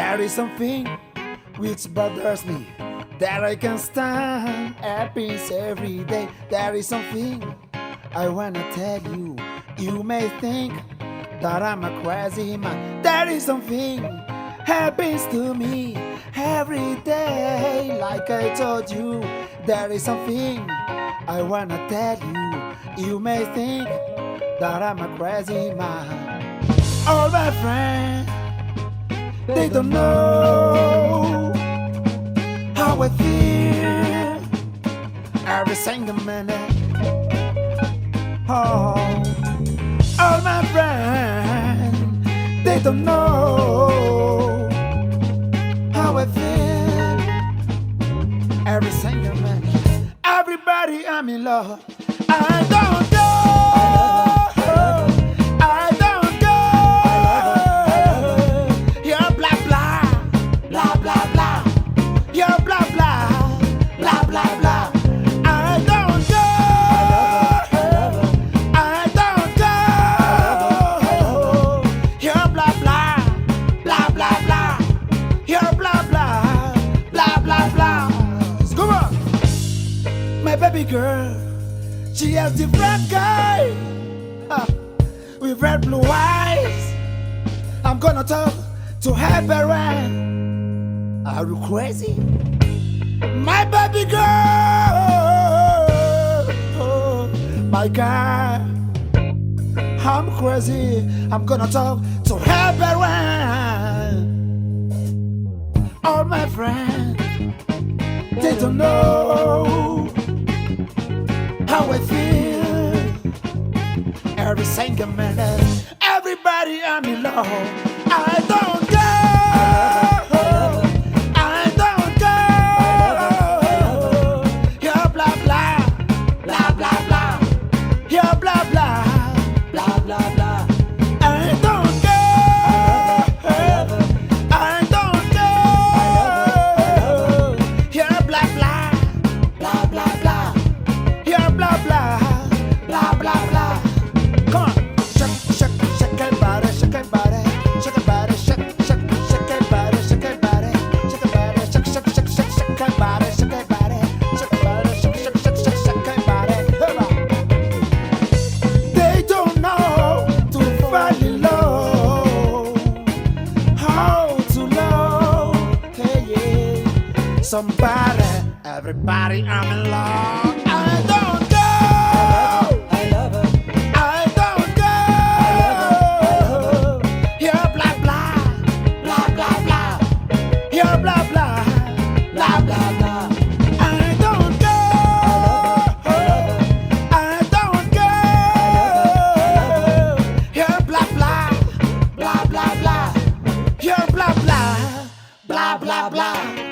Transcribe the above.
There is something which bothers me that I can't stand. Happens every day. There is something I wanna tell you. You may think that I'm a crazy man. There is something happens to me every day. Like I told you, there is something I wanna tell you. You may think that I'm a crazy man. All my friends, they don't know how I feel every single minute. Oh, all my friends, they don't know how I feel every single minute. Everybody, I'm in love. I don't know. My baby girl, she has different guy with red blue eyes. I'm gonna talk to her parents. Are you crazy? My baby girl, my girl, I'm crazy. I'm gonna talk to her parents. All my friends, they don't know how I feel every single minute. Everybody, I'm in love. I don't go. I don't go. You're blah blah blah blah blah. You're blah blah blah blah blah. I don't go. I don't go. You're blah blah blah blah blah. You're blah blah blah blah blah. Come on, shake shake shake that body, shake that body, shake that body, shake shake shake that body, shake that body, shake that body, shake shake shake shake shake that body, shake that body, shake that body, shake shake shake shake shake that body. They don't know to fall in love, how to love, hey yeah. Somebody, everybody, I'm in love. I don't go. I love her. I don't go. You're blah blah blah blah blah. You're blah blah blah blah blah. I don't go. I don't go. You're blah blah blah blah blah. You're blah blah blah blah blah.